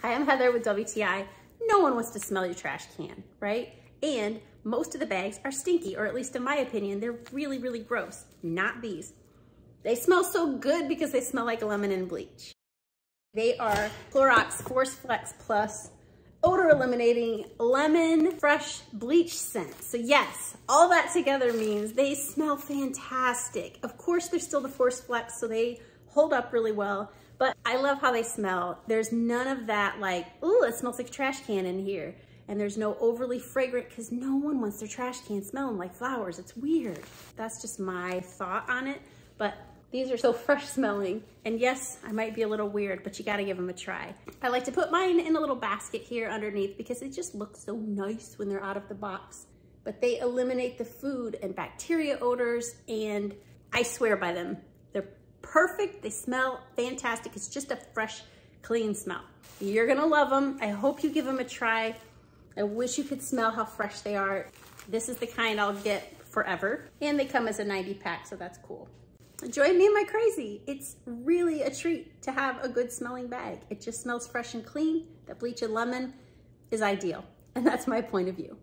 Hi, I'm Heather with WTI. No one wants to smell your trash can, right? And most of the bags are stinky, or at least in my opinion, they're really, really gross. Not these. They smell so good because they smell like lemon and bleach. They are Clorox Force Flex Plus odor eliminating lemon fresh bleach scent. So yes, all that together means they smell fantastic. Of course, they're still the Force Flex, so they hold up really well, but I love how they smell. There's none of that like, ooh, it smells like a trash can in here. And there's no overly fragrant, because no one wants their trash can smelling like flowers. It's weird. That's just my thought on it, but these are so fresh smelling. And yes, I might be a little weird, but you gotta give them a try. I like to put mine in a little basket here underneath because it just looks so nice when they're out of the box. But they eliminate the food and bacteria odors, and I swear by them. They're perfect, they smell fantastic. It's just a fresh, clean smell. You're gonna love them. I hope you give them a try. I wish you could smell how fresh they are. This is the kind I'll get forever. And they come as a 90 pack, so that's cool. Join me in my crazy. It's really a treat to have a good smelling bag. It just smells fresh and clean. That bleach and lemon is ideal. And that's my point of view.